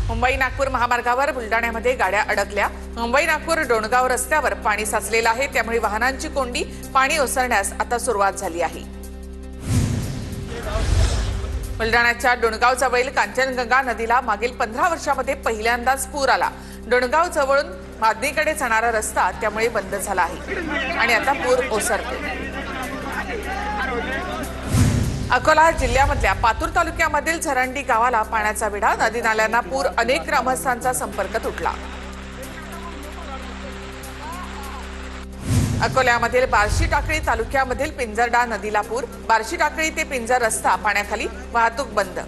मुंबई नागपूर महामार्गावर बुलडाण्यामध्ये गाड्या अडकल्या। मुंबई नागपूर डोणगाव रस्त्यावर पाणी साचलेलं आहे, त्यामुळे वाहनांची कोंडी पाणी ओसरण्यास आता सुरुवात झाली आहे। बुलडाण्याच्या डोणगाव जवळील कांचनगंगा नदीला मागील 15 वर्षांमध्ये पहिल्यांदाच पूर आला। डोणगाव जवळून मादनीकडे जाणारा रस्ता त्यामुळे बंद झाला आहे आणि आता पूर ओसरतो। अकोला जिल्ह्यामधल्या पातूर तालुक्यामधील झरंडी गावाला पाण्याचा वेढा। नदी नाल्यांना पूर, अनेक ग्रामस्थांचा संपर्क तुटला। अकोल्यामधील बार्शी टाकळी तालुक्यामधील पिंजरडा नदीला पूर। बार्शी टाकळी ते पिंजर रस्ता पाण्याखाली, वाहतूक बंद।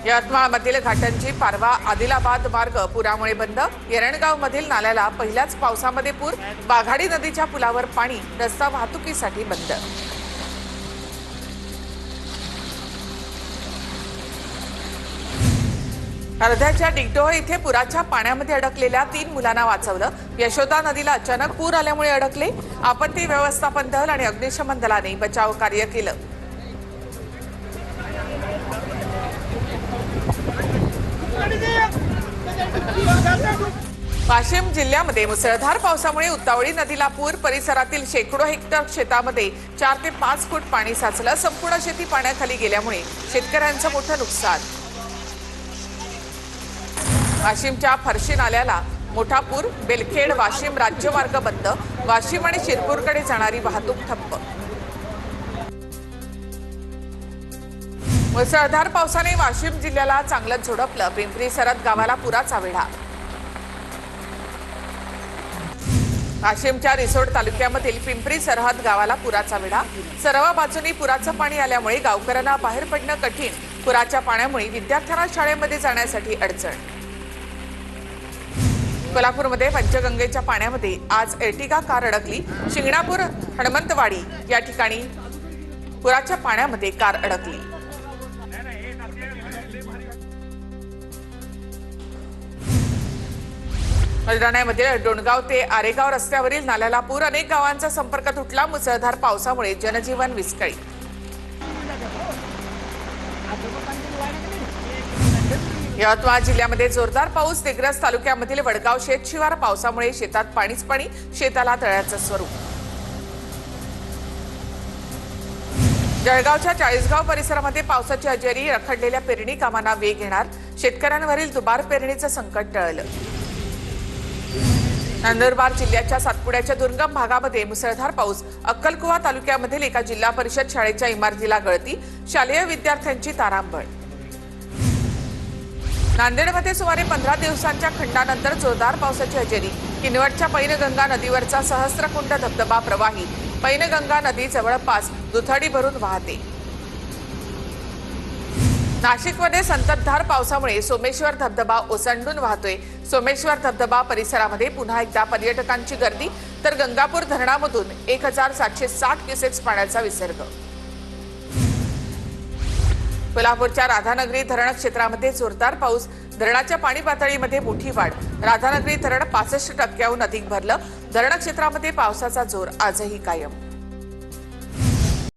यवतमाळमधील घाटंजी पारवा आदिलाबाद मार्ग पुरामुळे बंद। येरणगावमधील नाल्याला पहिल्याच पावसामध्ये पूर। वाघाडी नदीच्या पुलावर पाणी, रस्ता वाहतुकीसाठी बंद। अर्ध्याच्या डिगडोह इथे पुराच्या पाण्यामध्ये अडकलेल्या 3 मुलांना वाचवलं। यशोदा नदीला अचानक पूर आल्यामुळे अडकले। आपत्ती व्यवस्थापन दल आणि अग्निशमन दलाने बचाव कार्य केलं। वाशिम जिल्ह्यामध्ये मुसळधार पावसामुळे उतावळी नदीला पूर। परिसरातील शेकडो हेक्टर शेतामध्ये 4 ते 5 फूट पाणी साचलं। संपूर्ण शेती पाण्याखाली गेल्यामुळे शेतकऱ्यांचं मोठं नुकसान। वाशिमच्या फरशी नाल्याला मोठा पूर। बेलखेड वाशिम राज्यमार्ग बंद। वाशिम आणि शिरपूरकडे जाणारी वाहतूक ठप्प। मुसळधार पावसाने वाशिम जिल्ह्याला चांगलंच झोडपलं। पिंपरी सरहद गावाला पुराचा वेढा। वाशिमच्या रिसोड तालुक्यामधील पिंपरी सरहद गावाला पुराचा वेढा। सर्व बाजूनी पुराचं पाणी आल्यामुळे गावकऱ्यांना बाहेर पडणं कठीण। पुराच्या पाण्यामुळे विद्यार्थ्यांना शाळेमध्ये जाण्यासाठी अडचण। कोल्हापूरमध्ये पंचगंगेच्या पाण्यामध्ये आज एर्टिगा कार अडकली। शिंगणापूर हनुमंतवाडी या ठिकाणी पुराच्या पाण्यामध्ये कार अडकली। बुलडाण्यामध्ये डोणगाव ते आरेगाव रस्त्यावरील नाल्याला पूर। अनेक गावांचा संपर्क तुटला। मुसळधार पावसामुळे जनजीवन विस्कळीत। यवतमाळ जिल्ह्यामध्ये जोरदार पाऊस। दिग्रस तालुक्यामधील वडगाव शेतशिवार पावसामुळे शेतात पाणीच पाणी, शेताला तळ्याचं स्वरूप। जळगावच्या चाळीसगाव परिसरामध्ये पावसाची हजेरी। रखडलेल्या पेरणी कामांना वेग येणार। शेतकऱ्यांवरील दुबार पेरणीचं संकट टळलं। नंदुरबार जिल्ह्याच्या सातपुड्याच्या दुर्गम भागामध्ये मुसळधार पाऊस। अक्कलकुवा तालुक्यामधील एका जिल्हा परिषद शाळेच्या इमारतीला गळती। शालेय विद्यार्थ्यांची तारांबळ। नांदेडमध्ये सुमारे 15 दिवसांच्या खंडानंतर जोरदार पावसाची हजेरी। किनवटच्या पैनगंगा नदीवरचा सहस्त्रकुंड धबधबा प्रवाही। पैनगंगा नदी जवळपास दुथडी भरून वाहते। नाशिकमध्ये संततधार पावसामुळे सोमेश्वर धबधबा ओसंडून वाहतोय। सोमेश्वर धबधबा परिसरामध्ये पुन्हा एकदा पर्यटकांची गर्दी, तर गंगापूर धरणामधून 1760 क्युसेक्स पाण्याचा विसर्ग। कोल्हापूरच्या राधानगरी धरण क्षेत्रामध्ये जोरदार पाऊस। धरणाच्या पाणी पातळीमध्ये मोठी वाढ। राधानगरी धरण 65% अधिक भरलं। धरण क्षेत्रामध्ये पावसाचा जोर आजही कायम।